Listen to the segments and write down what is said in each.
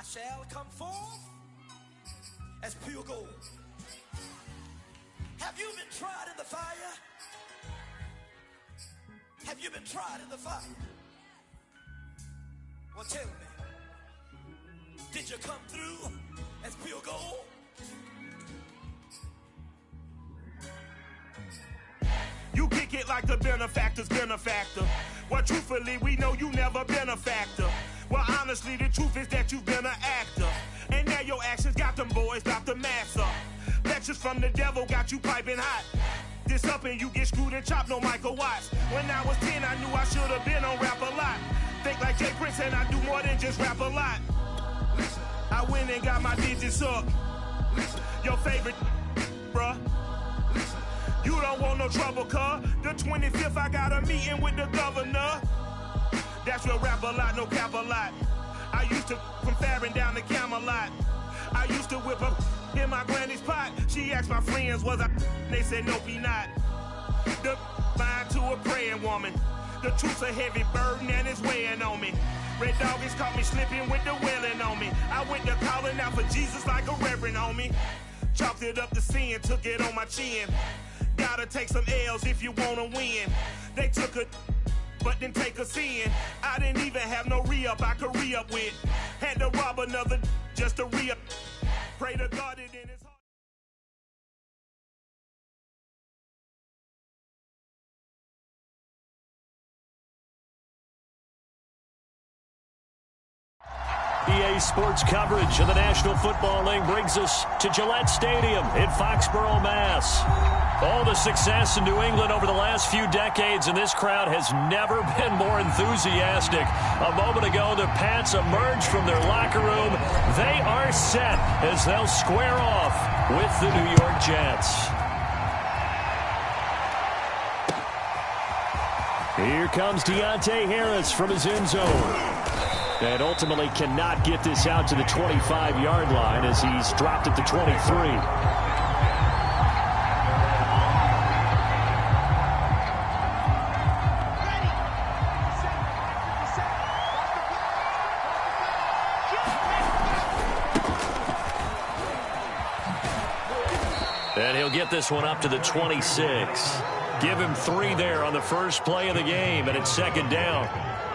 I shall come forth as pure gold. Have you been tried in the fire? Have you been tried in the fire? Well, tell me, did you come through as pure gold? You kick it like the benefactor's benefactor. Well, truthfully, we know you never been a factor. Well, honestly, the truth is that you've been an actor. And now your actions got them boys about to mass up. Lectures from the devil got you piping hot. This up and you get screwed and chopped, no Michael Watts. When I was 10, I knew I should have been on Rap a Lot. Think like Jay Prince and I do more than just rap a lot. I went and got my digits up. Your favorite, bruh. You don't want no trouble, cuz. The 25th, I got a meeting with the governor. That's real rap a lot, no cap a lot. I used to from Farron down to Camelot. I used to whip up in my granny's pot. She asked my friends, was I? They said, nope, he not. The fine to a praying woman. The truth's a heavy burden and it's weighing on me. Red Doggies caught me slipping with the wailing on me. I went to calling out for Jesus like a reverend on me. Chalked it up to sin, took it on my chin. Gotta take some L's if you wanna win. They took a but didn't take a sin. I didn't even have no re-up I could re-up with. Had to rob another just to re-up. Pray to God it in his heart. EA Sports coverage of the National Football League brings us to Gillette Stadium in Foxborough, Mass. All the success in New England over the last few decades, and this crowd has never been more enthusiastic. A moment ago, the Pats emerged from their locker room. They are set as they'll square off with the New York Jets. Here comes Deontay Harris from his end zone. And ultimately cannot get this out to the 25-yard line as he's dropped at the 23. And he'll get this one up to the 26. Give him 3 there on the first play of the game, and it's second down.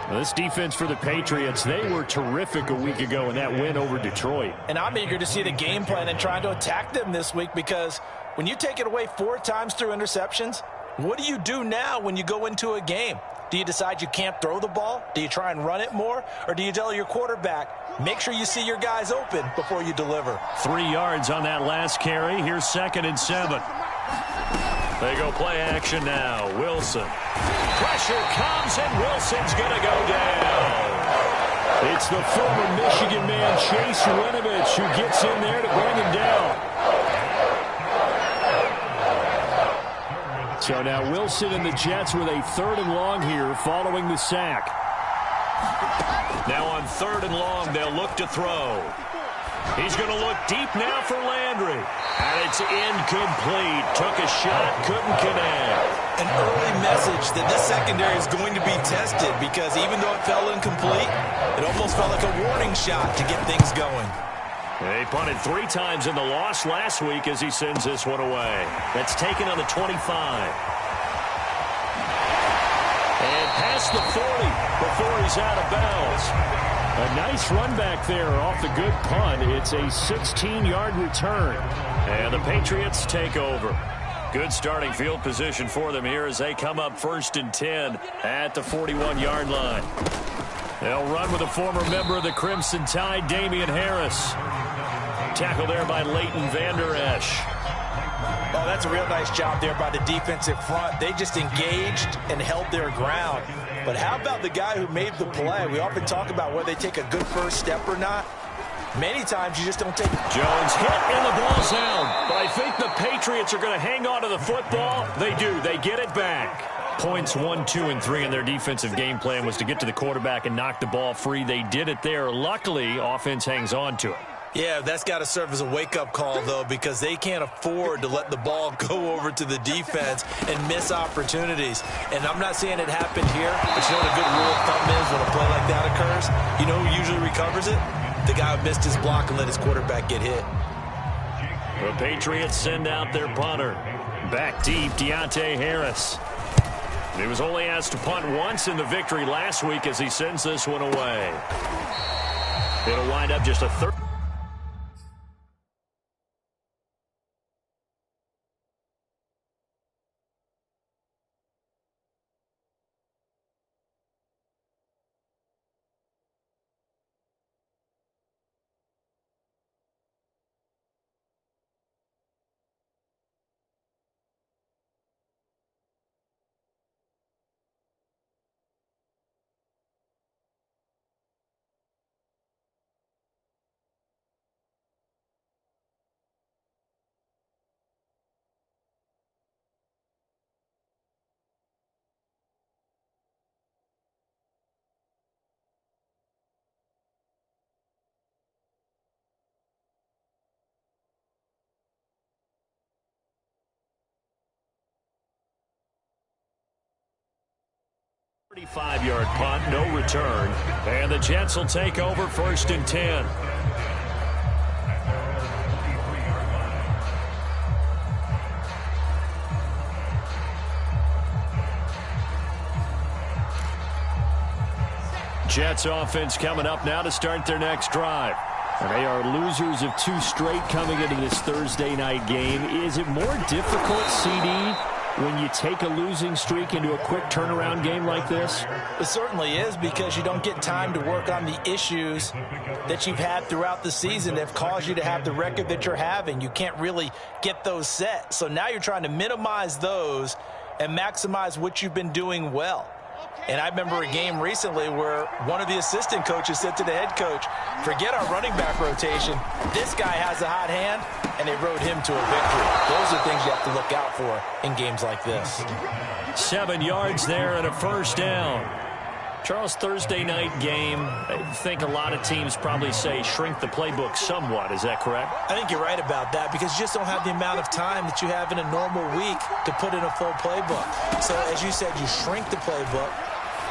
Well, this defense for the Patriots, they were terrific a week ago in that win over Detroit. And I'm eager to see the game plan and trying to attack them this week, because when you take it away 4 times through interceptions, what do you do now when you go into a game? Do you decide you can't throw the ball? Do you try and run it more? Or do you tell your quarterback, make sure you see your guys open before you deliver? 3 yards on that last carry. Here's 2nd and 7. They go play action now. Wilson. Pressure comes, and Wilson's going to go down. It's the former Michigan man, Chase Winovich, who gets in there to bring him down. So now Wilson and the Jets with a 3rd and long here following the sack. Now on 3rd and long, they'll look to throw. He's going to look deep now for Landry. And it's incomplete. Took a shot, couldn't connect. An early message that this secondary is going to be tested, because even though it fell incomplete, it almost felt like a warning shot to get things going. They punted 3 times in the loss last week as he sends this one away. That's taken on the 25. And past the 40 before he's out of bounds. A nice run back there off the good punt. It's a 16-yard return. And the Patriots take over. Good starting field position for them here as they come up 1st and 10 at the 41-yard line. They'll run with a former member of the Crimson Tide, Damian Harris. Tackle there by Leighton Vander Esch. Oh, that's a real nice job there by the defensive front. They just engaged and held their ground. But how about the guy who made the play? We often talk about whether they take a good first step or not. Many times you just don't take it. Jones hit and the ball's out. But I think the Patriots are going to hang on to the football. They do. They get it back. Points 1, 2, and 3 in their defensive game plan was to get to the quarterback and knock the ball free. They did it there. Luckily, offense hangs on to it. Yeah, that's got to serve as a wake-up call, though, because they can't afford to let the ball go over to the defense and miss opportunities. And I'm not saying it happened here, but you know what a good rule of thumb is when a play like that occurs? You know who usually recovers it? The guy who missed his block and let his quarterback get hit. The Patriots send out their punter. Back deep, Deontay Harris. He was only asked to punt once in the victory last week as he sends this one away. It'll wind up just a third. Five-yard punt, no return. And the Jets will take over 1st and 10. Jets offense coming up now to start their next drive. And they are losers of 2 straight coming into this Thursday night game. Is it more difficult, CD, when you take a losing streak into a quick turnaround game like this? It certainly is, because you don't get time to work on the issues that you've had throughout the season that have caused you to have the record that you're having. You can't really get those set. So now you're trying to minimize those and maximize what you've been doing well. And I remember a game recently where one of the assistant coaches said to the head coach, forget our running back rotation. This guy has a hot hand, and they rode him to a victory. Those are things you have to look out for in games like this. 7 yards there and a first down. Charles, Thursday night game, I think a lot of teams probably say shrink the playbook somewhat. Is that correct? I think you're right about that because you just don't have the amount of time that you have in a normal week to put in a full playbook. So, as you said, you shrink the playbook,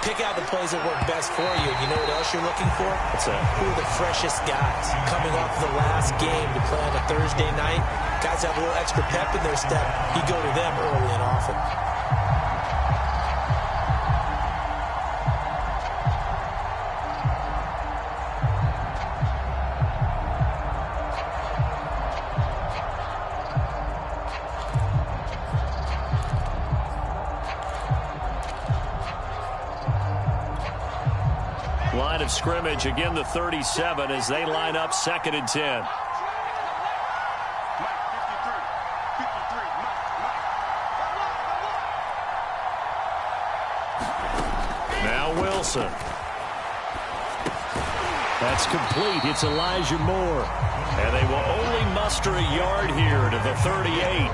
pick out the plays that work best for you. You know what else you're looking for? What's that? Who are the freshest guys coming off the last game to play on a Thursday night? Guys have a little extra pep in their step. You go to them early and often. Line of scrimmage, again the 37 as they line up 2nd and 10. Now Wilson. That's complete. It's Elijah Moore. And they will only muster a yard here to the 38.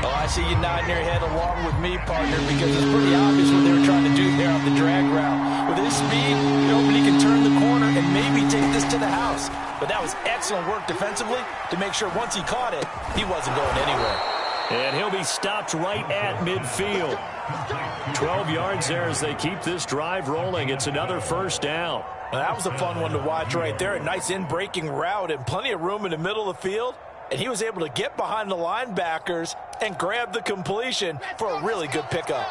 Oh, I see you nodding your head along with me, partner, because it's pretty obvious what they were trying to do there on the drag route. With his speed, nobody can turn the corner and maybe take this to the house. But that was excellent work defensively to make sure once he caught it, he wasn't going anywhere. And he'll be stopped right at midfield. 12 yards there as they keep this drive rolling. It's another first down. Well, that was a fun one to watch right there. A nice in-breaking route and plenty of room in the middle of the field. And he was able to get behind the linebackers and grab the completion for a really good pickup.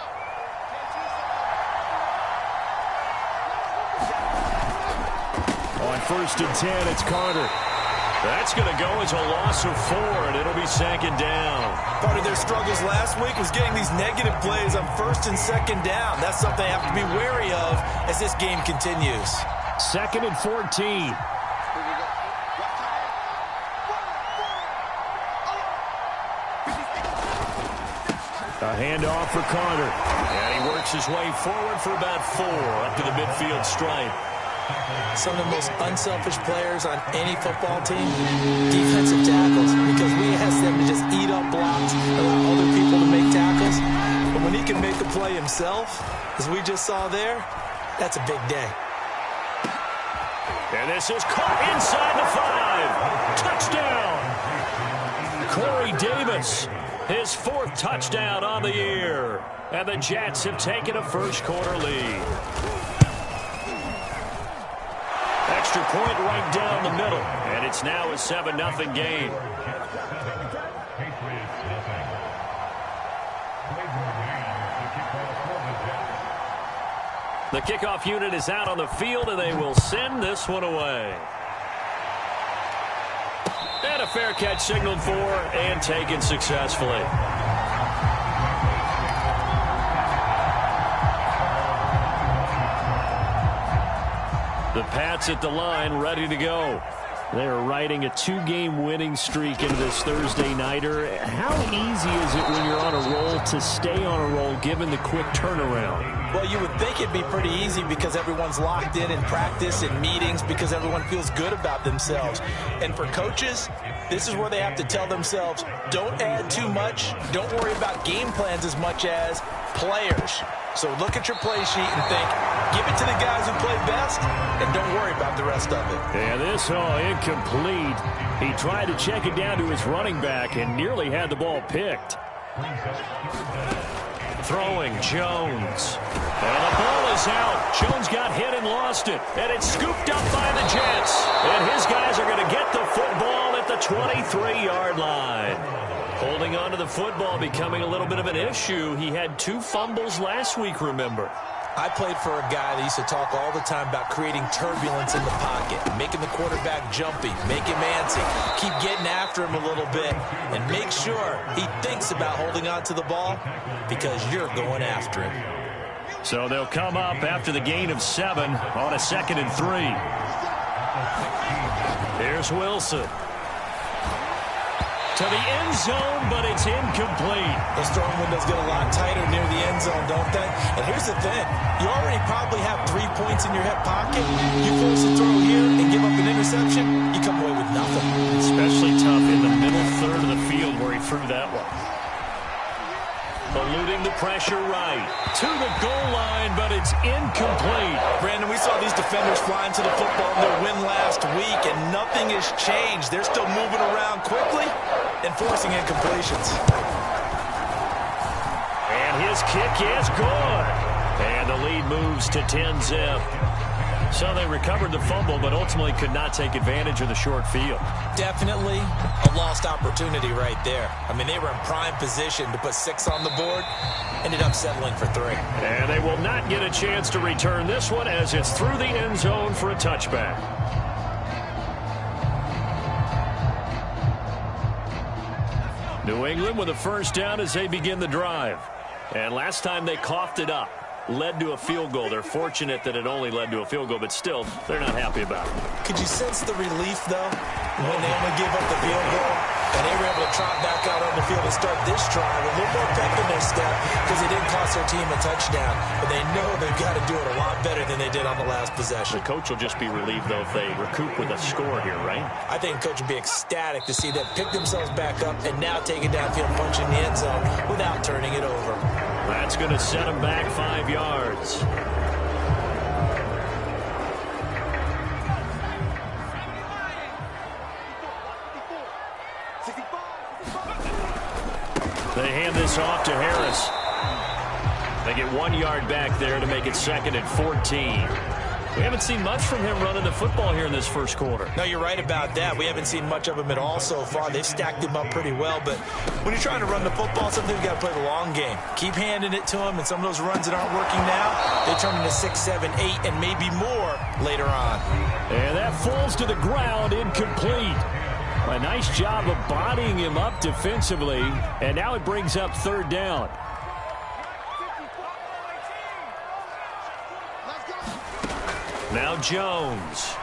On 1st and 10, it's Carter. That's going to go as a loss of 4, and it'll be 2nd down. Part of their struggles last week was getting these negative plays on 1st and 2nd down. That's something they have to be wary of as this game continues. 2nd and 14. A handoff for Carter. And he works his way forward for about 4 up to the midfield stripe. Some of the most unselfish players on any football team, defensive tackles, because we ask them to just eat up blocks, allow other people to make tackles. But when he can make a play himself, as we just saw there, that's a big day. And this is caught inside the 5. Touchdown! Corey Davis, his 4th touchdown on the year. And the Jets have taken a first-quarter lead. Extra point right down the middle, and it's now a 7-0 game. The kickoff unit is out on the field, and they will send this one away. And a fair catch signaled for and taken successfully. The Pats at the line, ready to go. They're riding a 2-game winning streak into this Thursday nighter. How easy is it when you're on a roll to stay on a roll given the quick turnaround? Well, you would think it'd be pretty easy because everyone's locked in practice and meetings because everyone feels good about themselves. And for coaches, this is where they have to tell themselves, don't add too much. Don't worry about game plans as much as players. So look at your play sheet and think, give it to the guys who play best, and don't worry about the rest of it. And this incomplete. He tried to check it down to his running back and nearly had the ball picked. Throwing Jones. And the ball is out. Jones got hit and lost it. And it's scooped up by the Jets. And his guys are going to get the football at the 23-yard line. Holding on to the football becoming a little bit of an issue. He had 2 fumbles last week, remember. I played for a guy that used to talk all the time about creating turbulence in the pocket, making the quarterback jumpy, make him antsy, keep getting after him a little bit, and make sure he thinks about holding on to the ball because you're going after him. So they'll come up after the gain of 7 on a 2nd and 3. Here's Wilson. To the end zone, but it's incomplete. Those throwing windows get a lot tighter near the end zone, don't they? And here's the thing. You already probably have 3 points in your hip pocket. You force a throw here and give up an interception, you come away with nothing. Especially tough in the middle third of the field where he threw that one. Eluding the pressure right. To the goal line, but it's incomplete. Brandon, we saw these defenders flying to the football in their win last week, and nothing has changed. They're still moving around quickly and forcing incompletions. And his kick is good. And the lead moves to 10-zip. So they recovered the fumble, but ultimately could not take advantage of the short field. Definitely a lost opportunity right there. I mean, they were in prime position to put 6 on the board. Ended up settling for 3. And they will not get a chance to return this one as it's through the end zone for a touchback. New England with a first down as they begin the drive. And last time they coughed it up. Led to a field goal. They're fortunate that it only led to a field goal, but still, they're not happy about it. Could you sense the relief, though, when they only gave up the field goal? And they were able to trot back out on the field and start this drive with a little more pep in their step because they didn't cost their team a touchdown. But they know they've got to do it a lot better than they did on the last possession. The coach will just be relieved, though, if they recoup with a score here, right? I think the coach will be ecstatic to see them pick themselves back up and now take it downfield, punching the end zone without turning it over. That's going to set them back 5 yards. They hand this off to Harris. They get 1 yard back there to make it 2nd and 14. We haven't seen much from him running the football here in this first quarter. No, you're right about that. We haven't seen much of him at all so far. They've stacked him up pretty well, but when you're trying to run the football, sometimes you've got to play the long game. Keep handing it to him, and some of those runs that aren't working now, they turn into 6, 7, 8, and maybe more later on. And that falls to the ground, incomplete. A nice job of bodying him up defensively, and now it brings up 3rd down. Now Jones.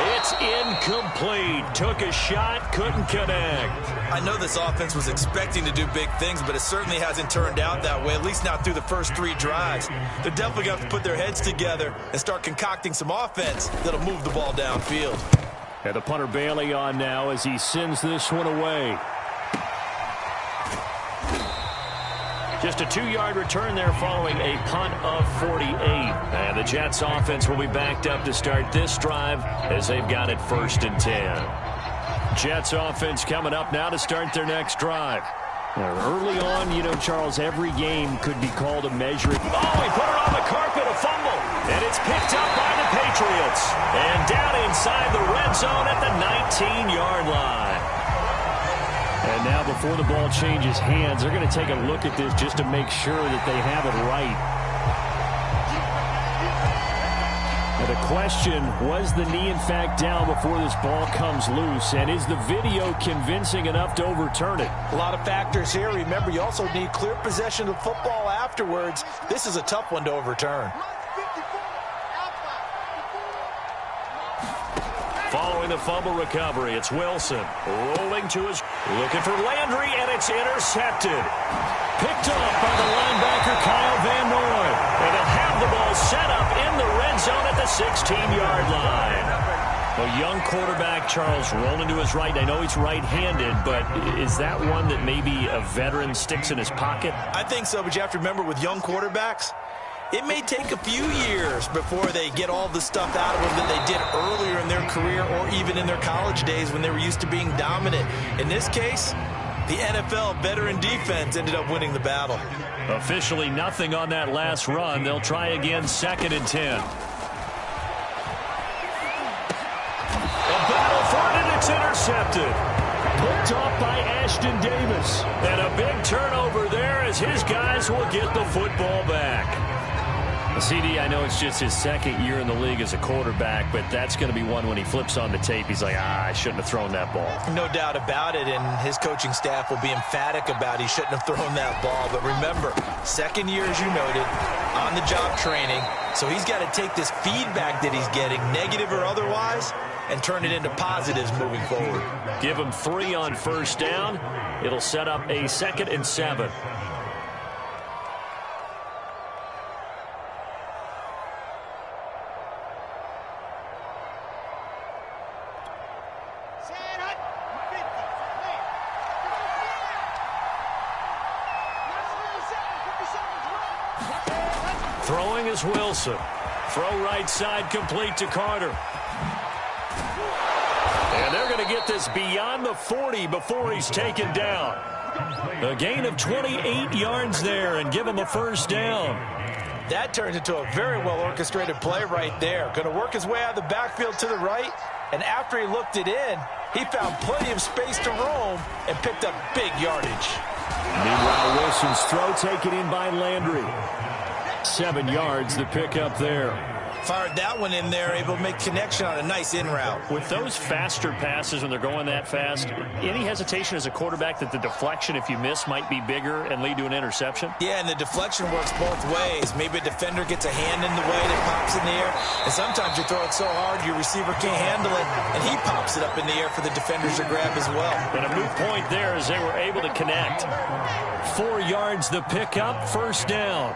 It's incomplete. Took a shot, couldn't connect. I know this offense was expecting to do big things, but it certainly hasn't turned out that way, at least not through the first 3 drives. They're definitely going to have to put their heads together and start concocting some offense that'll move the ball downfield. And the punter Bailey on now as he sends this one away. Just a 2-yard return there following a punt of 48. And the Jets offense will be backed up to start this drive as they've got it 1st and 10. Jets offense coming up now to start their next drive. Early on, you know, Charles, every game could be called a measuring. Oh, he put it on the carpet, a fumble. And it's picked up by the Patriots. And down inside the red zone at the 19-yard line. And now before the ball changes hands, they're going to take a look at this just to make sure that they have it right. Now the question, was the knee in fact down before this ball comes loose? And is the video convincing enough to overturn it? A lot of factors here. Remember, you also need clear possession of football afterwards. This is a tough one to overturn. Following the fumble recovery, it's Wilson rolling to his, looking for Landry, and it's intercepted. Picked up by the linebacker Kyle Van Noy. And they'll have the ball set up in the red zone at the 16-yard line. A young quarterback, Charles, rolling to his right. I know he's right-handed, but is that one that maybe a veteran sticks in his pocket? I think so, but you have to remember with young quarterbacks, it may take a few years before they get all the stuff out of them that they did earlier in their career or even in their college days when they were used to being dominant. In this case, the NFL veteran defense ended up winning the battle. Officially nothing on that last run. They'll try again 2nd and 10. A battle for it, and it's intercepted. Picked off by Ashton Davis. And a big turnover there as his guys will get the football back. CD, I know it's just his 2nd year in the league as a quarterback, but that's going to be one when he flips on the tape, he's like, I shouldn't have thrown that ball. No doubt about it, and his coaching staff will be emphatic about he shouldn't have thrown that ball. But remember, 2nd year, as you noted, on-the-job training, so he's got to take this feedback that he's getting, negative or otherwise, and turn it into positives moving forward. Give him 3 on 1st down. It'll set up a 2nd and 7. Throwing is Wilson. Throw right side complete to Carter. And they're going to get this beyond the 40 before he's taken down. A gain of 28 yards there and give him a first down. That turns into a very well-orchestrated play right there. Going to work his way out of the backfield to the right, and after he looked it in, he found plenty of space to roam and picked up big yardage. Meanwhile, Wilson's throw taken in by Landry. 7 yards, the pickup there. Fired that one in there, able to make connection on a nice in route. With those faster passes when they're going that fast, any hesitation as a quarterback that the deflection, if you miss, might be bigger and lead to an interception? Yeah, and the deflection works both ways. Maybe a defender gets a hand in the way that pops in the air, and sometimes you throw it so hard your receiver can't handle it, and he pops it up in the air for the defenders to grab as well. And a moot point there as they were able to connect. 4 yards the pickup, first down.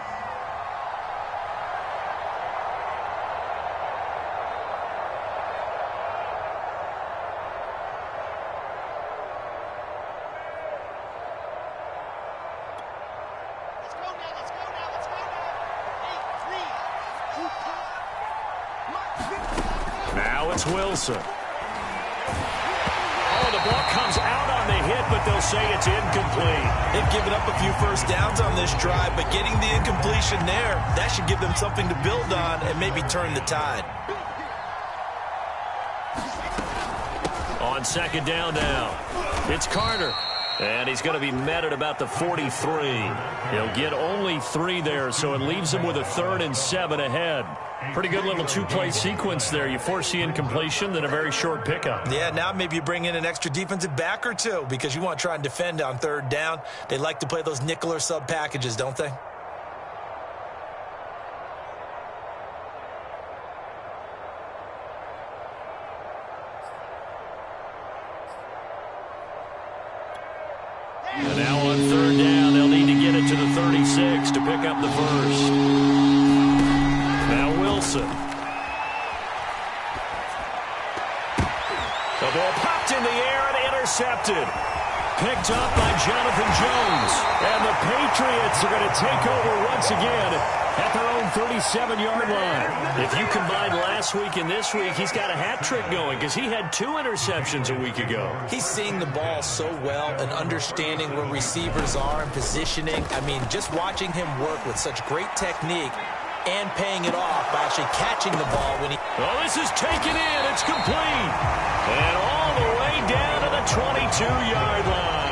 It's Wilson. Oh, the ball comes out on the hit, but they'll say it's incomplete. They've given up a few first downs on this drive, but getting the incompletion there, that should give them something to build on and maybe turn the tide. On second down now, it's Carter. And he's going to be met at about the 43. He'll get only 3 there, so it leaves him with a 3rd and 7 ahead. Pretty good little 2-play sequence there. You force the incompletion, then a very short pickup. Yeah, now maybe you bring in an extra defensive back or two because you want to try and defend on 3rd down. They like to play those nickel or sub packages, don't they? And now on 3rd down, they'll need to get it to the 36 to pick up the first. Now Wilson. The ball popped in the air and intercepted. Picked up by Jonathan Jones. And the Patriots are going to take over once again at their own 37-yard line. If you combine last week and this week, he's got a hat trick going because he had 2 interceptions a week ago. He's seeing the ball so well and understanding where receivers are and positioning. I mean, just watching him work with such great technique and paying it off by actually catching the ball when he... Oh, this is taken in. It's complete. And all the way down to the 22-yard line.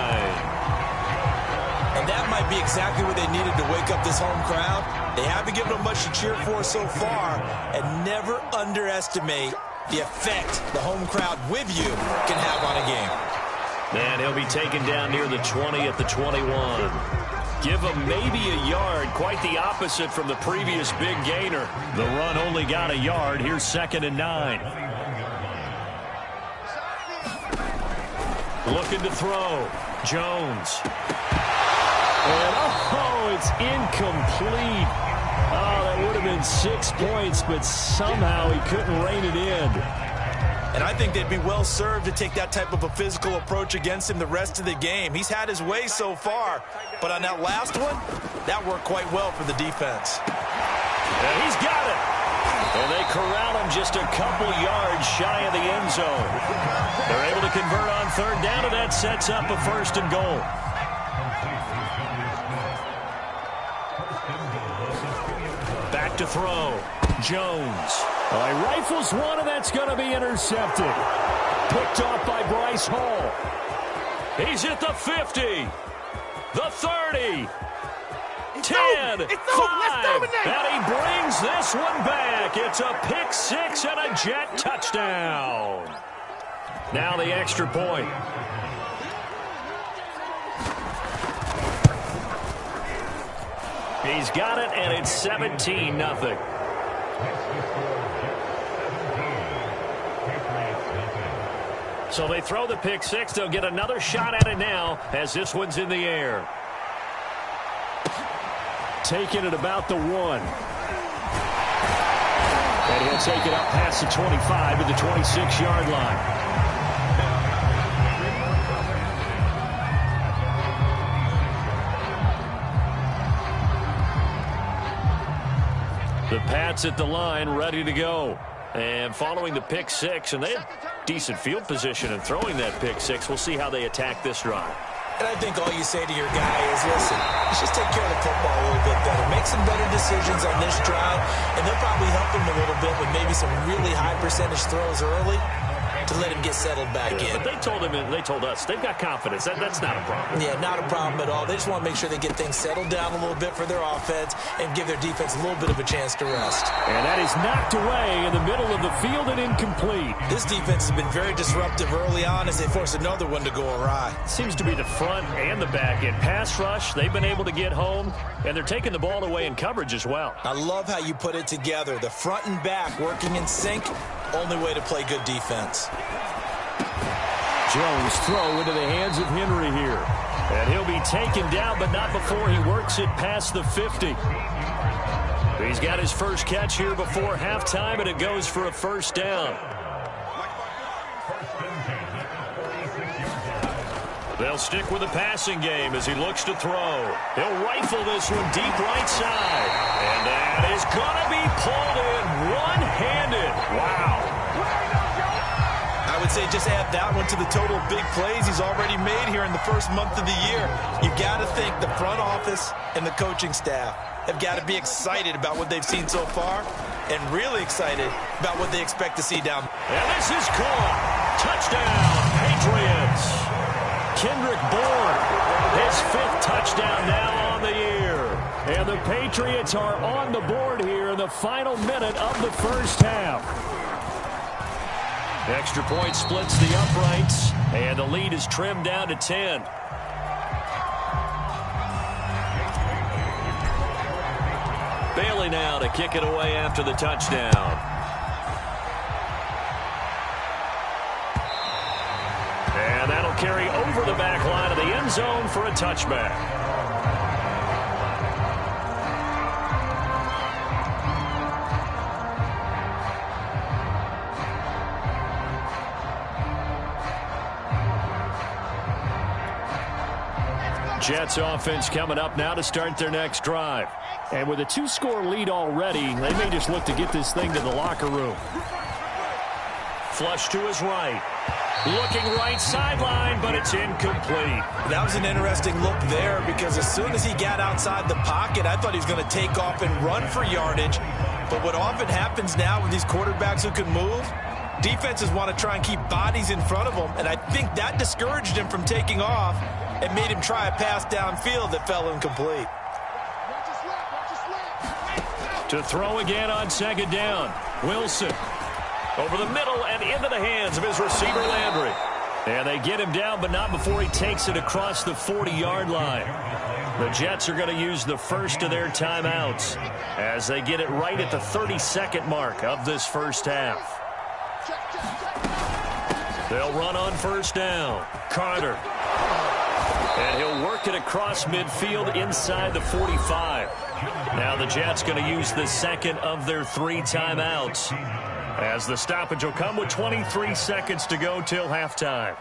And that might be exactly what they needed to wake up this home crowd. They haven't given them much to cheer for so far, and never underestimate the effect the home crowd with you can have on a game. And he'll be taken down near the 20 at the 21. Give him maybe a yard, quite the opposite from the previous big gainer. The run only got a yard. Here's 2nd and 9. Looking to throw. Jones. And, oh, it's incomplete. Oh, that would have been 6 points, but somehow he couldn't rein it in. And I think they'd be well served to take that type of a physical approach against him the rest of the game. He's had his way so far, but on that last one, that worked quite well for the defense. And he's got it. And they corral him just a couple yards shy of the end zone. They're able to convert on 3rd down, and that sets up a 1st and goal. Back to throw. Jones. Well, he rifles one, and that's going to be intercepted. Picked off by Bryce Hall. He's at the 50. The 30. 10. 5. And he brings this one back. It's a pick 6 and a Jet touchdown. Now the extra point. He's got it, and it's 17-0. So they throw the pick 6. They'll get another shot at it now as this one's in the air. Taking it about the 1. And he'll take it up past the 25 to the 26-yard line. The Pats at the line, ready to go. And following the pick six, and they had decent field position in throwing that pick six. We'll see how they attack this drive. And I think all you say to your guy is, listen, let's just take care of the football a little bit better. Make some better decisions on this drive, and they'll probably help him a little bit with maybe some really high percentage throws early to let him get settled back in. But they told him, and they told us, they've got confidence. That's not a problem. Yeah, not a problem at all. They just want to make sure they get things settled down a little bit for their offense and give their defense a little bit of a chance to rest. And that is knocked away in the middle of the field and incomplete. This defense has been very disruptive early on as they force another one to go awry. Seems to be the front and the back end. Pass rush, they've been able to get home, and they're taking the ball away in coverage as well. I love how you put it together. The front and back working in sync, only way to play good defense. Jones throw into the hands of Henry here. And he'll be taken down, but not before he works it past the 50. He's got his first catch here before halftime, and it goes for a first down. They'll stick with the passing game as he looks to throw. He'll rifle this one deep right side. And that is going to be pulled in one-handed. Wow. I would say just add that one to the total big plays he's already made here in the first month of the year. You've got to think the front office and the coaching staff have got to be excited about what they've seen so far and really excited about what they expect to see down. And this is caught. Touchdown, Patriots. Kendrick Bourne, his 5th touchdown now on the year. And the Patriots are on the board here in the final minute of the first half. Extra point splits the uprights, and the lead is trimmed down to 10. Bailey now to kick it away after the touchdown. And that'll carry over the back line of the end zone for a touchback. Jets offense coming up now to start their next drive. And with a 2-score lead already, they may just look to get this thing to the locker room. Flush to his right. Looking right sideline, but it's incomplete. That was an interesting look there because as soon as he got outside the pocket, I thought he was going to take off and run for yardage. But what often happens now with these quarterbacks who can move, defenses want to try and keep bodies in front of them, and I think that discouraged him from taking off and made him try a pass downfield that fell incomplete. To throw again on second down. Wilson over the middle and into the hands of his receiver Landry. And they get him down, but not before he takes it across the 40-yard line. The Jets are going to use the first of their timeouts as they get it right at the 32nd mark of this first half. They'll run on first down. Carter. And he'll work it across midfield inside the 45. Now the Jets going to use the second of their 3 timeouts, as the stoppage will come with 23 seconds to go till halftime.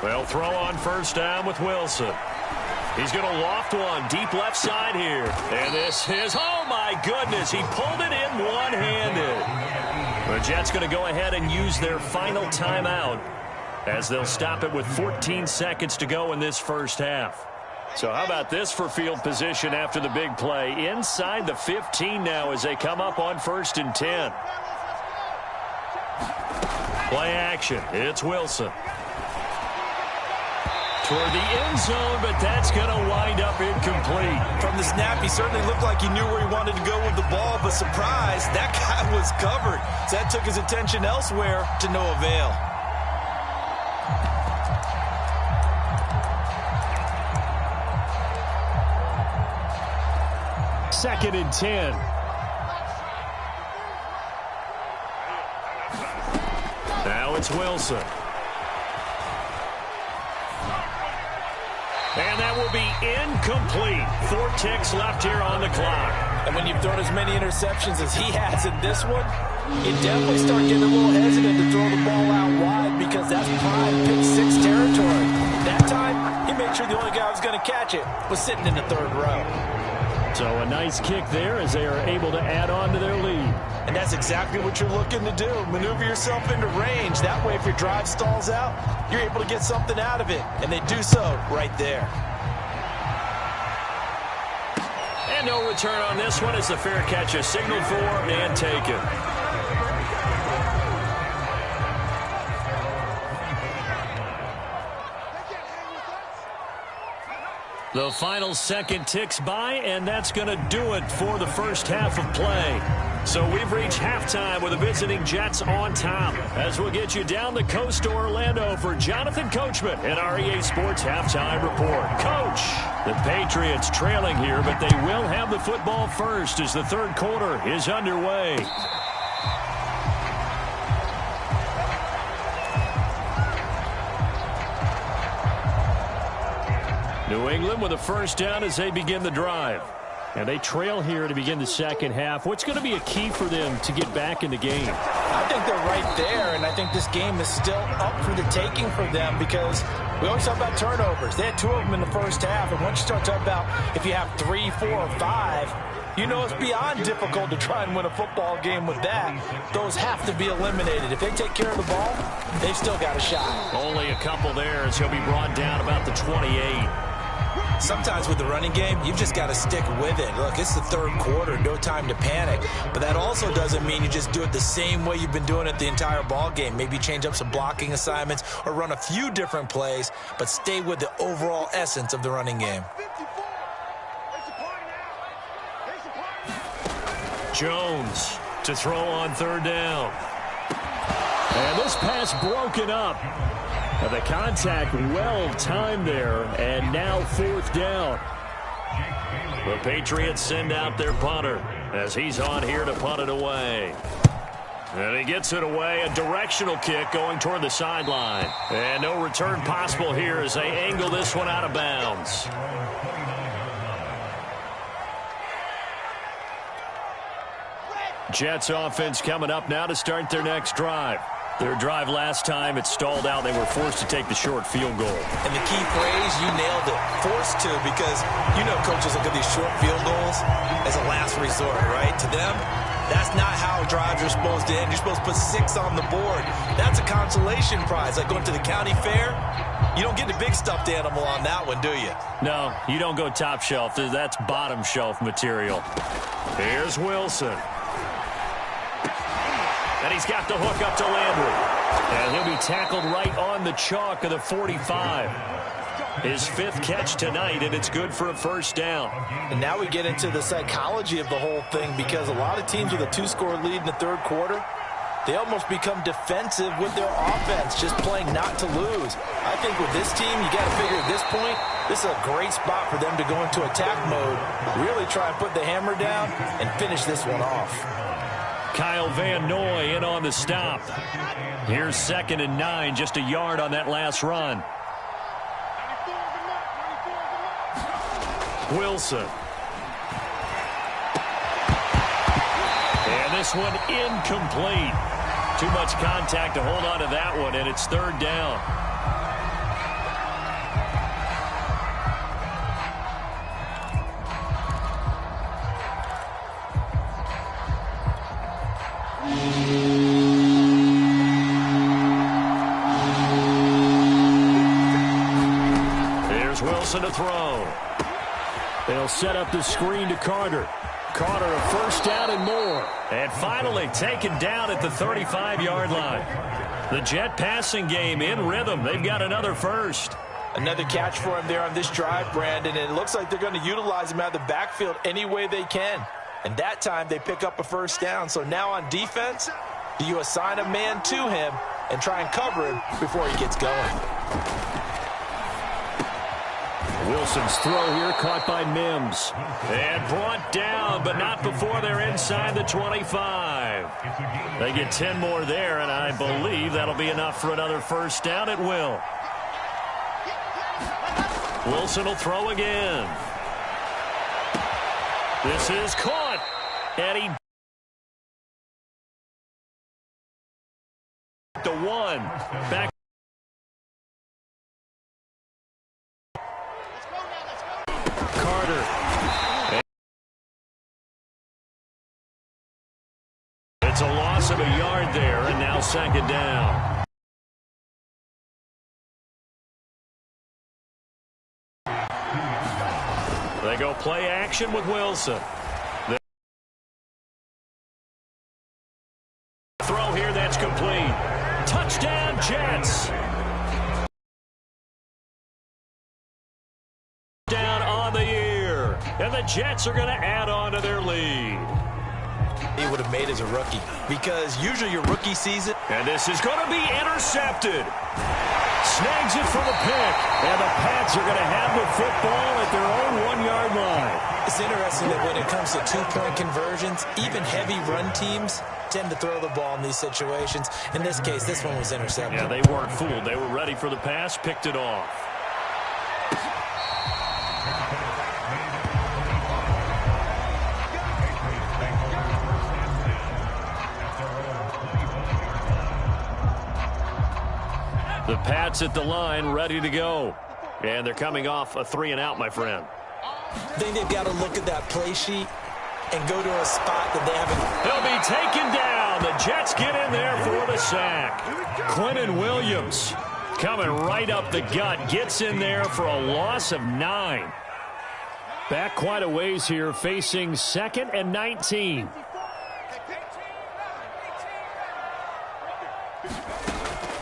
They'll throw on first down with Wilson. He's going to loft one deep left side here. And this is, oh my goodness, he pulled it in one-handed. The Jets going to go ahead and use their final timeout as they'll stop it with 14 seconds to go in this first half. So how about this for field position after the big play? Inside the 15 now as they come up on 1st and 10. Play action. It's Wilson. Toward the end zone, but that's going to wind up incomplete. From the snap, he certainly looked like he knew where he wanted to go with the ball, but surprise, that guy was covered. So that took his attention elsewhere to no avail. Second and 10. Now it's Wilson. And that will be incomplete. 4 ticks left here on the clock. And when you've thrown as many interceptions as he has in this one, you definitely start getting a little hesitant to throw the ball out wide because that's prime pick-6 territory. That time, he made sure the only guy who was going to catch it was sitting in the third row. So a nice kick there as they are able to add on to their lead. And that's exactly what you're looking to do. Maneuver yourself into range. That way, if your drive stalls out, you're able to get something out of it. And they do so right there. And no return on this one as the fair catch is signaled for and taken. The final second ticks by, and that's going to do it for the first half of play. So we've reached halftime with the visiting Jets on top. As we'll get you down the coast to Orlando for Jonathan Coachman and our EA Sports Halftime Report. Coach, the Patriots trailing here, but they will have the football first as the third quarter is underway. New England with a first down as they begin the drive. And they trail here to begin the second half. What's going to be a key for them to get back in the game? I think they're right there, and I think this game is still up for the taking for them because we always talk about turnovers. They had 2 of them in the first half, and once you start talking about if you have 3, 4, or 5, you know it's beyond difficult to try and win a football game with that. Those have to be eliminated. If they take care of the ball, they've still got a shot. Only a couple there as he'll be brought down about the 28. Sometimes with the running game, you've just got to stick with it. Look, it's the third quarter, no time to panic. But that also doesn't mean you just do it the same way you've been doing it the entire ball game. Maybe change up some blocking assignments or run a few different plays, but stay with the overall essence of the running game. Jones to throw on third down. And this pass broken up. The contact well timed there, and now fourth down. The Patriots send out their punter as he's on here to punt it away. And he gets it away, a directional kick going toward the sideline. And no return possible here as they angle this one out of bounds. Jets offense coming up now to start their next drive. Their drive last time, it stalled out. They were forced to take the short field goal. And the key phrase, you nailed it. Forced to, because you know coaches look at these short field goals as a last resort, right? To them, that's not how drives are supposed to end. You're supposed to put 6 on the board. That's a consolation prize. Like going to the county fair, you don't get the big stuffed animal on that one, do you? No, you don't go top shelf. That's bottom shelf material. Here's Wilson. And he's got the hook up to Landry. And he'll be tackled right on the chalk of the 45. His 5th catch tonight, and it's good for a first down. And now we get into the psychology of the whole thing because a lot of teams with a 2-score lead in the third quarter, they almost become defensive with their offense, just playing not to lose. I think with this team, you got to figure at this point, this is a great spot for them to go into attack mode, really try and put the hammer down and finish this one off. Kyle Van Noy in on the stop. Here's 2nd and 9, just a yard on that last run. Wilson. And this one incomplete. Too much contact to hold on to that one, and it's third down. There's Wilson to throw. They'll set up the screen to Carter. Carter a first down and more. And finally taken down at the 35-yard line. The Jet passing game in rhythm. They've got another first. Another catch for him there on this drive, Brandon, and it looks like they're going to utilize him out of the backfield any way they can. And that time they pick up a first down. So now on defense, do you assign a man to him and try and cover him before he gets going? Wilson's throw here caught by Mims. And brought down, but not before they're inside the 25. They get 10 more there, and I believe that'll be enough for another first down. It will. Wilson will throw again. This is caught. And he to one. Back. Carter. It's a loss of a yard there, and now second down. They go play action with Wilson. The throw here, that's complete. Touchdown, Jets. Down on the year. And the Jets are going to add on to their lead. He would have made as a rookie, because usually your rookie season. And this is going to be intercepted. Snags it for the pick. And the Pats are going to have the football at their own 1-yard line. It's interesting that when it comes to two-point conversions, even heavy run teams tend to throw the ball in these situations. In this case, this one was intercepted. Yeah, they weren't fooled. They were ready for the pass, picked it off. The Pats at the line, ready to go. And they're coming off a 3-and-out, my friend. I think they've got to look at that play sheet and go to a spot that they haven't. He'll be taken down. The Jets get in there for the sack. Quentin Williams coming right up the gut. Gets in there for a loss of 9. Back quite a ways here, facing 2nd and 19.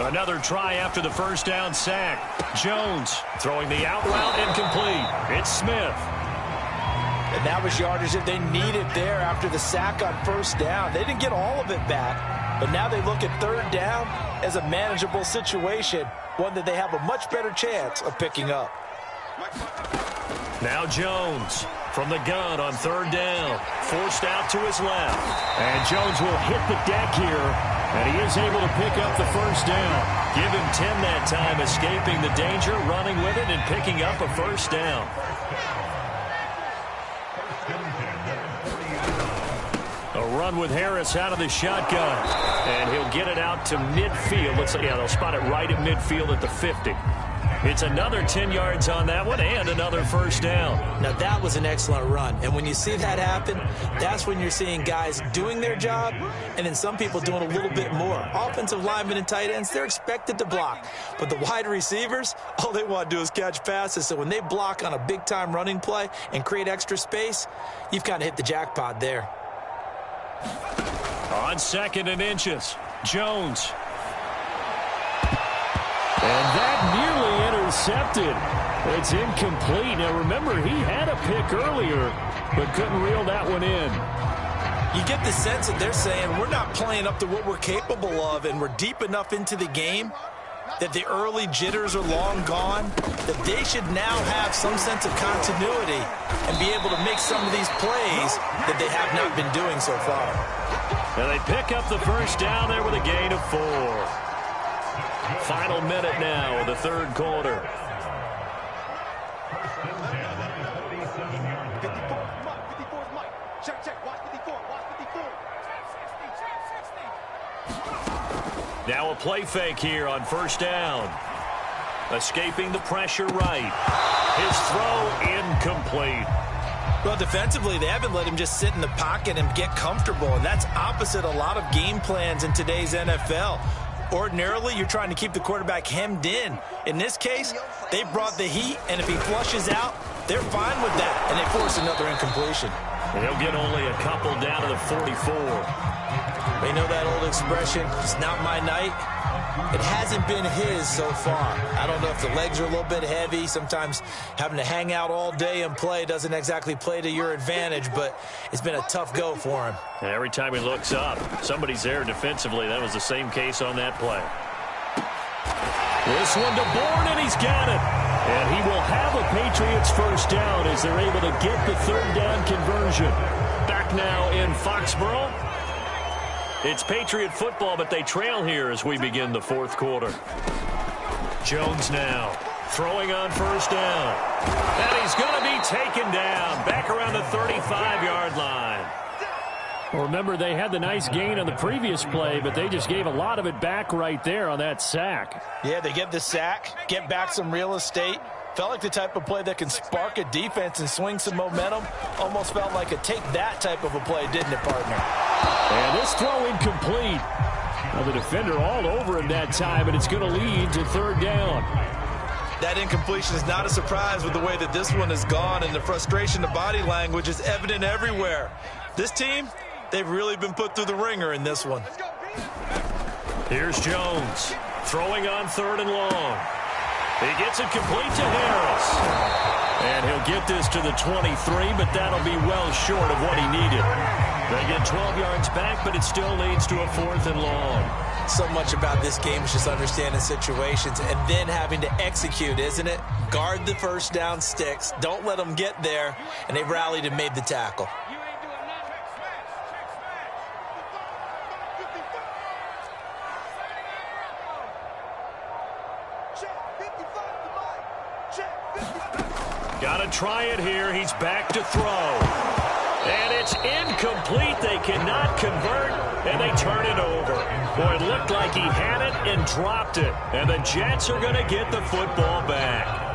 Another try after the first down sack. Jones throwing the out route incomplete. It's Smith. And that was yardage that they needed there after the sack on first down. They didn't get all of it back, but now they look at third down as a manageable situation, one that they have a much better chance of picking up. Now Jones from the gun on third down. Forced out to his left. And Jones will hit the deck here, and he is able to pick up the first down. Give him 10 that time, escaping the danger, running with it, and picking up a first down. A run with Harris out of the shotgun. And he'll get it out to midfield. Looks like, yeah, they'll spot it right at midfield at the 50. It's another 10 yards on that one and another first down. Now, that was an excellent run. And when you see that happen, that's when you're seeing guys doing their job and then some people doing a little bit more. Offensive linemen and tight ends, they're expected to block. But the wide receivers, all they want to do is catch passes. So when they block on a big-time running play and create extra space, you've kind of hit the jackpot there. On 2nd and inches, Jones. And that nearly intercepted. It's incomplete. Now, remember, he had a pick earlier, but couldn't reel that one in. You get the sense that they're saying we're not playing up to what we're capable of, and we're deep enough into the game that the early jitters are long gone, that they should now have some sense of continuity and be able to make some of these plays that they have not been doing so far. And they pick up the first down there with a gain of 4. Final minute now of the third quarter. Now a play fake here on first down. Escaping the pressure right. His throw incomplete. Well, defensively, they haven't let him just sit in the pocket and get comfortable, and that's opposite a lot of game plans in today's NFL. Ordinarily, you're trying to keep the quarterback hemmed in. In this case, they brought the heat, and if he flushes out, they're fine with that, and they force another incompletion. And he'll get only a couple down to the 44. They know that old expression, it's not my night. It hasn't been his so far. I don't know if the legs are a little bit heavy. Sometimes having to hang out all day and play doesn't exactly play to your advantage, but it's been a tough go for him. And every time he looks up, somebody's there defensively. That was the same case on that play. This one to Bourne, and he's got it. And he will have a Patriots first down as they're able to get the third down conversion. Back now in Foxborough. It's Patriot football, but they trail here as we begin the fourth quarter. Jones now throwing on first down. And he's going to be taken down back around the 35-yard line. Well, remember, they had the nice gain on the previous play, but they just gave a lot of it back right there on that sack. Yeah, they get the sack, get back some real estate. Felt like the type of play that can spark a defense and swing some momentum. Almost felt like a take that type of a play, didn't it, partner? And this throw incomplete. Well, the defender all over him that time, and it's going to lead to third down. That incompletion is not a surprise with the way that this one has gone, and the frustration, the body language is evident everywhere. This team, they've really been put through the ringer in this one. Here's Jones throwing on 3rd and long. He gets it complete to Harris. And he'll get this to the 23, but that'll be well short of what he needed. They get 12 yards back, but it still leads to a 4th and long. So much about this game is just understanding situations and then having to execute, isn't it? Guard the first down sticks. Don't let them get there. And they rallied and made the tackle. Got to try it here. He's back to throw. And it's incomplete. They cannot convert, and they turn it over. Boy, it looked like he had it and dropped it. And the Jets are going to get the football back.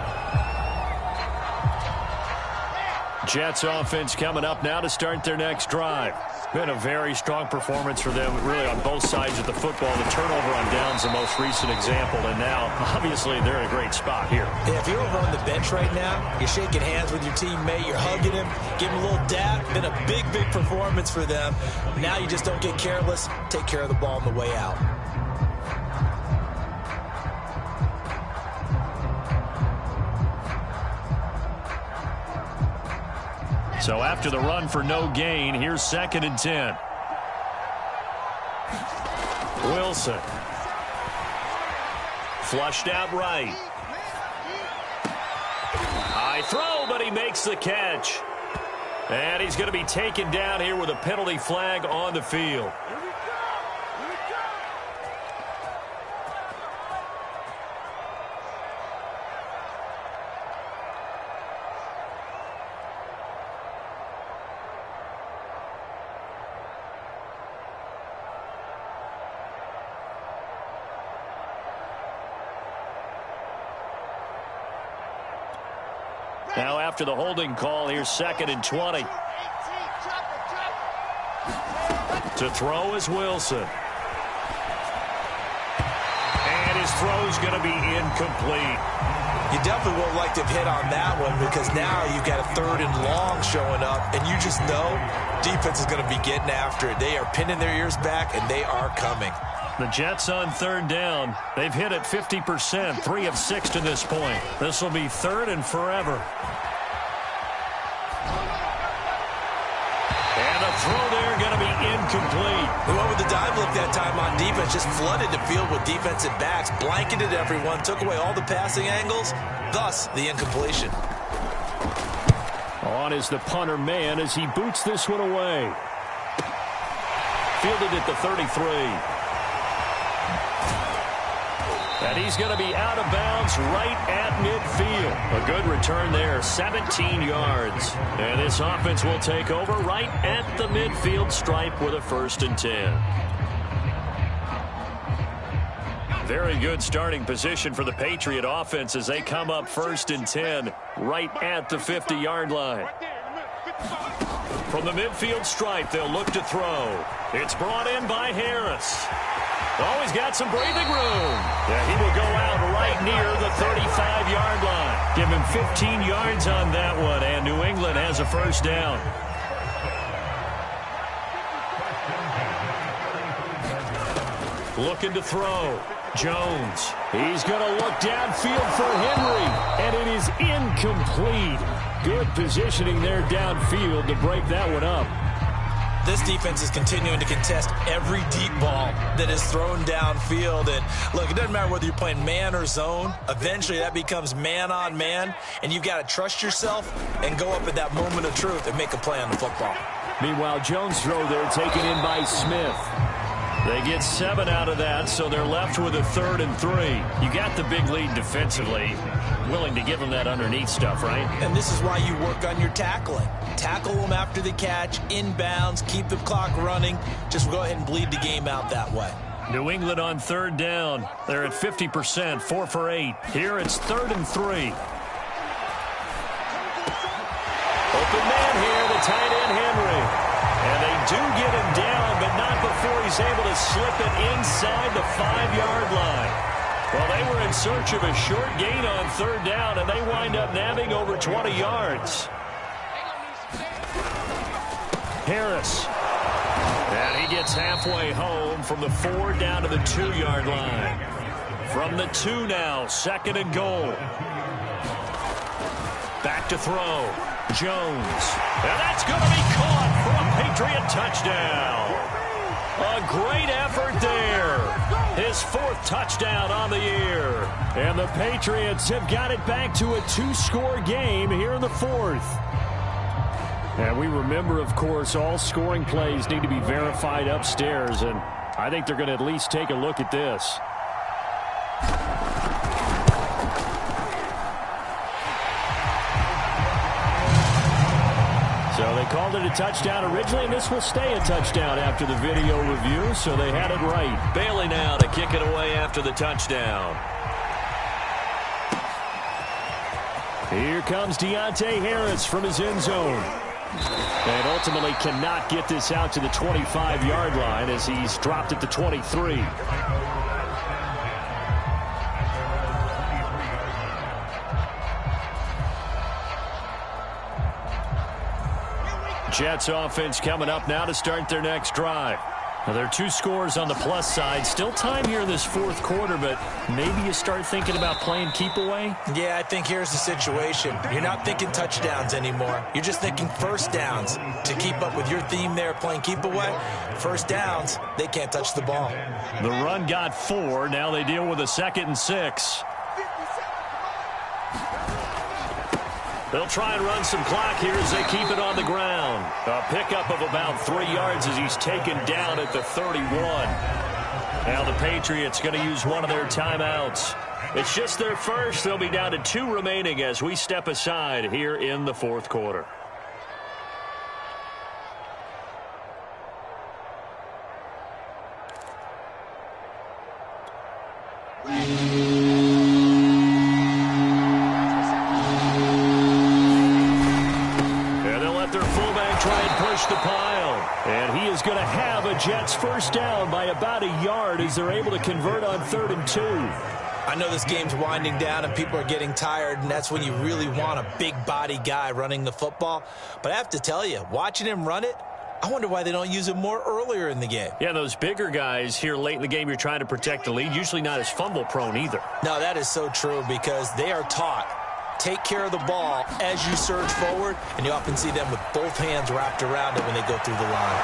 Jets offense coming up now to start their next drive. Been a very strong performance for them, really, on both sides of the football. The turnover on downs, the most recent example, and now, obviously, they're in a great spot here. Yeah, if you're over on the bench right now, you're shaking hands with your teammate, you're hugging him, giving him a little dap. Been a big, big performance for them. Now you just don't get careless. Take care of the ball on the way out. So after the run for no gain, here's 2nd and 10. Wilson. Flushed out right. High throw, but he makes the catch. And he's going to be taken down here with a penalty flag on the field. Now after the holding call, here's 2nd and 20. To throw is Wilson. And his throw's going to be incomplete. You definitely would have liked to have hit on that one because now you've got a 3rd and long showing up, and you just know defense is going to be getting after it. They are pinning their ears back, and they are coming. The Jets on 3rd down. They've hit it 50%, 3 of 6 to this point. This will be 3rd and forever. And the throw there going to be incomplete. They went with the dive look that time on defense, just flooded the field with defensive backs, blanketed everyone, took away all the passing angles, thus the incompletion. On is the punter man as he boots this one away. Fielded at the 33. And he's going to be out of bounds right at midfield. A good return there, 17 yards. And this offense will take over right at the midfield stripe with a 1st and 10. Very good starting position for the Patriot offense as they come up 1st and 10 right at the 50-yard line. From the midfield stripe, they'll look to throw. It's brought in by Harris. Oh, he's got some breathing room. Yeah, he will go out right near the 35-yard line. Give him 15 yards on that one, and New England has a 1st down. Looking to throw. Jones. He's going to look downfield for Henry, and it is incomplete. Good positioning there downfield to break that one up. This defense is continuing to contest every deep ball that is thrown downfield. And look, it doesn't matter whether you're playing man or zone. Eventually, that becomes man on man. And you've got to trust yourself and go up at that moment of truth and make a play on the football. Meanwhile, Jones' throw there taken in by Smith. They get 7 out of that, so they're left with a 3rd and 3. You got the big lead defensively. Willing to give them that underneath stuff, right? And this is why you work on your tackling. Tackle them after the catch, inbounds, keep the clock running. Just go ahead and bleed the game out that way. New England on 3rd down. They're at 50%, 4 for 8. Here it's 3rd and 3. Open man here, the tight end Henry. And they do get him down, but not before he's able to slip it inside the 5-yard line. Well, they were in search of a short gain on 3rd down, and they wind up nabbing over 20 yards. Harris. And he gets halfway home from the 4 down to the 2-yard line. From the 2 now, 2nd and goal. Back to throw. Jones. And that's going to be caught for a Patriot touchdown. A great effort there. His 4th touchdown on the year. And the Patriots have got it back to a 2-score game here in the 4th. And we remember, of course, all scoring plays need to be verified upstairs. And I think they're going to at least take a look at this. So they called it a touchdown originally, and this will stay a touchdown after the video review, so they had it right. Bailey now to kick it away after the touchdown. Here comes Deontay Harris from his end zone. And ultimately cannot get this out to the 25-yard line as he's dropped at the 23. Jets offense coming up now to start their next drive. Now, there are 2 scores on the plus side. Still time here in this 4th quarter, but maybe you start thinking about playing keep away? Yeah, I think here's the situation. You're not thinking touchdowns anymore. You're just thinking 1st downs. To keep up with your theme there, playing keep away, 1st downs, they can't touch the ball. The run got 4. Now they deal with a 2nd and 6. They'll try and run some clock here as they keep it on the ground. A pickup of about 3 yards as he's taken down at the 31. Now the Patriots going to use one of their timeouts. It's just their first. They'll be down to 2 remaining as we step aside here in the 4th quarter. The pile, and he is going to have a Jets 1st down by about a yard as they're able to convert on 3rd and 2. I know this game's winding down and people are getting tired, and that's when you really want a big body guy running the football. But I have to tell you, watching him run it, I wonder why they don't use him more earlier in the game. Yeah, those bigger guys here late in the game, you're trying to protect the lead, usually not as fumble prone either. No, that is so true because they are taught take care of the ball as you surge forward, and you often see them with both hands wrapped around it when they go through the line.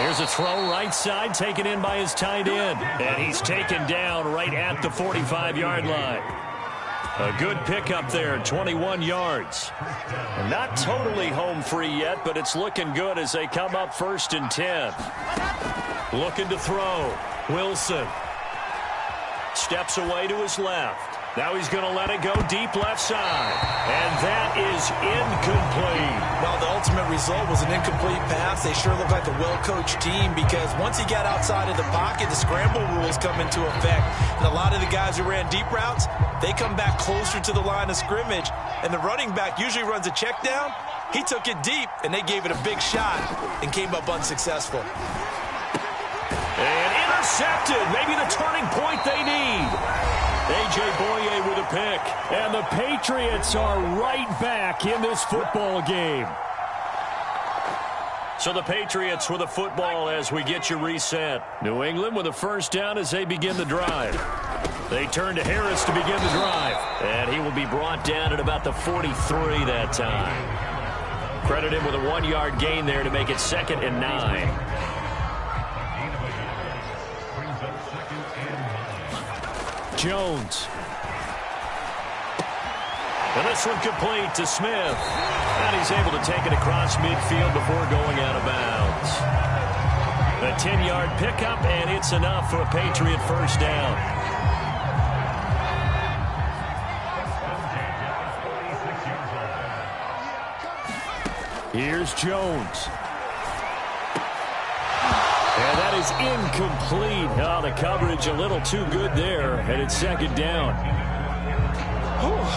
Here's a throw right side taken in by his tight end, and he's taken down right at the 45-yard line. A good pickup there, 21 yards. And not totally home free yet, but it's looking good as they come up 1st and 10. Looking to throw. Wilson steps away to his left. Now he's going to let it go deep left side. And that is incomplete. Well, the ultimate result was an incomplete pass. They sure look like a well-coached team because once he got outside of the pocket, the scramble rules come into effect. And a lot of the guys who ran deep routes, they come back closer to the line of scrimmage. And the running back usually runs a check down. He took it deep, and they gave it a big shot and came up unsuccessful. And intercepted. Maybe the turning point they need. A.J. Boye with a pick. And the Patriots are right back in this football game. So the Patriots with a football as we get you reset. New England with a 1st down as they begin the drive. They turn to Harris to begin the drive. And he will be brought down at about the 43 that time. Credit him with a 1-yard gain there to make it 2nd and 9. Jones. And this one complete to Smith. And he's able to take it across midfield before going out of bounds. A 10-yard pickup, and it's enough for a Patriot first down. Here's Jones. And that is incomplete. Oh, the coverage a little too good there, and it's second down.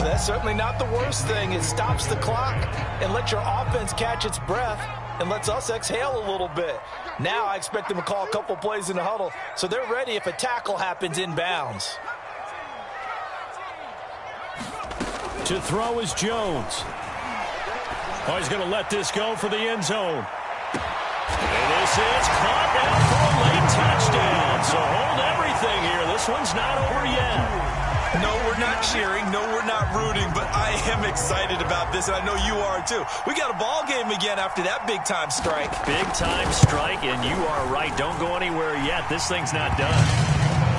That's certainly not the worst thing. It stops the clock and lets your offense catch its breath and lets us exhale a little bit. Now I expect them to call a couple plays in the huddle, so they're ready if a tackle happens inbounds. To throw is Jones. Oh, he's going to let this go for the end zone. And this is caught down for a late touchdown. So hold everything here. This one's not over yet. No, we're not cheering. No, we're not rooting. But I am excited about this, and I know you are too. We got a ball game again after that big-time strike. Big-time strike, and you are right. Don't go anywhere yet. This thing's not done.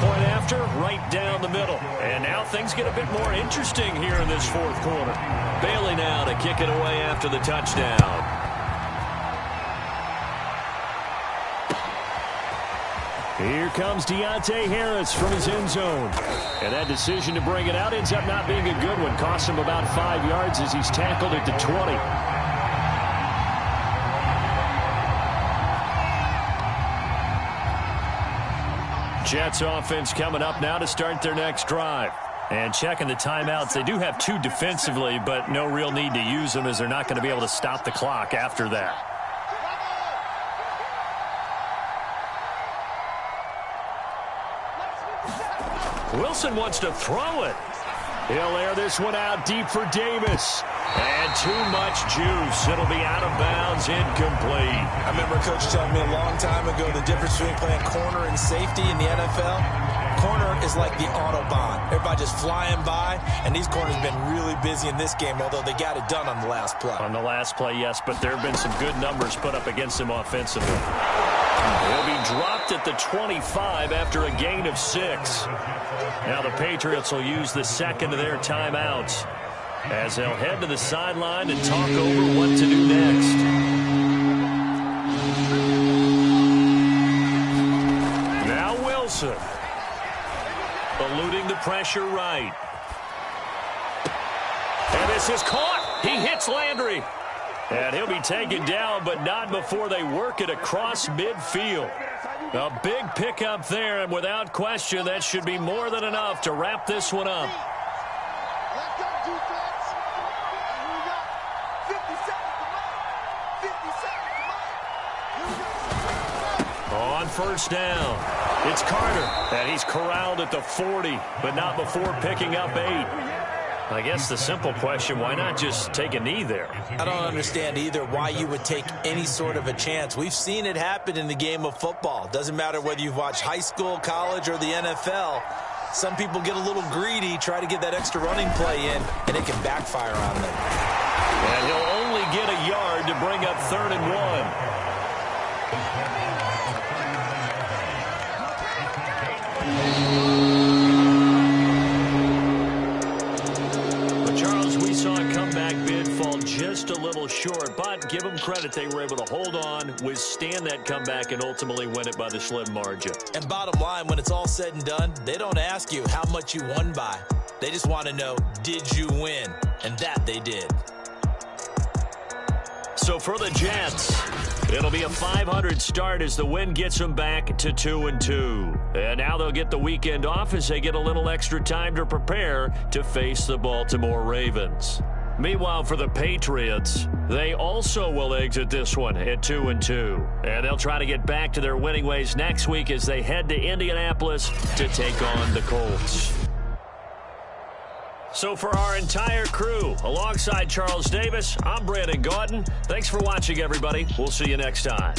Point after, right down the middle. And now things get a bit more interesting here in this fourth quarter. Bailey now to kick it away after the touchdown. Here comes Deontay Harris from his end zone. And that decision to bring it out ends up not being a good one. Cost him about 5 yards as he's tackled at the 20. Jets offense coming up now to start their next drive. And checking the timeouts. They do have 2 defensively, but no real need to use them as they're not going to be able to stop the clock after that. Wilson wants to throw it. He'll air this one out deep for Davis. And too much juice. It'll be out of bounds, incomplete. I remember Coach telling me a long time ago the difference between playing corner and safety in the NFL. Corner is like the Autobahn. Everybody just flying by, and these corners have been really busy in this game, although they got it done on the last play. On the last play, yes, but there have been some good numbers put up against him offensively. He'll be dropped at the 25 after a gain of 6. Now the Patriots will use the second of their timeouts as they'll head to the sideline and talk over what to do next. Now Wilson. Eluding the pressure right. And this is caught. He hits Landry. And he'll be taken down, but not before they work it across midfield. A big pickup there, and without question, that should be more than enough to wrap this one up. On first down, it's Carter, and he's corralled at the 40, but not before picking up 8. I guess the simple question, why not just take a knee there? I don't understand either why you would take any sort of a chance. We've seen it happen in the game of football. Doesn't matter whether you've watched high school, college, or the NFL. Some people get a little greedy, try to get that extra running play in, and it can backfire on them. And he'll only get a yard to bring up 3rd and 1. Bid fall just a little short, but give them credit. They were able to hold on, withstand that comeback, and ultimately win it by the slim margin. And bottom line, when it's all said and done, they don't ask you how much you won by. They just want to know, did you win? And that they did. So for the Jets, it'll be a 500 start as the win gets them back to 2-2. And now they'll get the weekend off as they get a little extra time to prepare to face the Baltimore Ravens. Meanwhile, for the Patriots, they also will exit this one at 2-2. And they'll try to get back to their winning ways next week as they head to Indianapolis to take on the Colts. So for our entire crew, alongside Charles Davis, I'm Brandon Gaudin. Thanks for watching, everybody. We'll see you next time.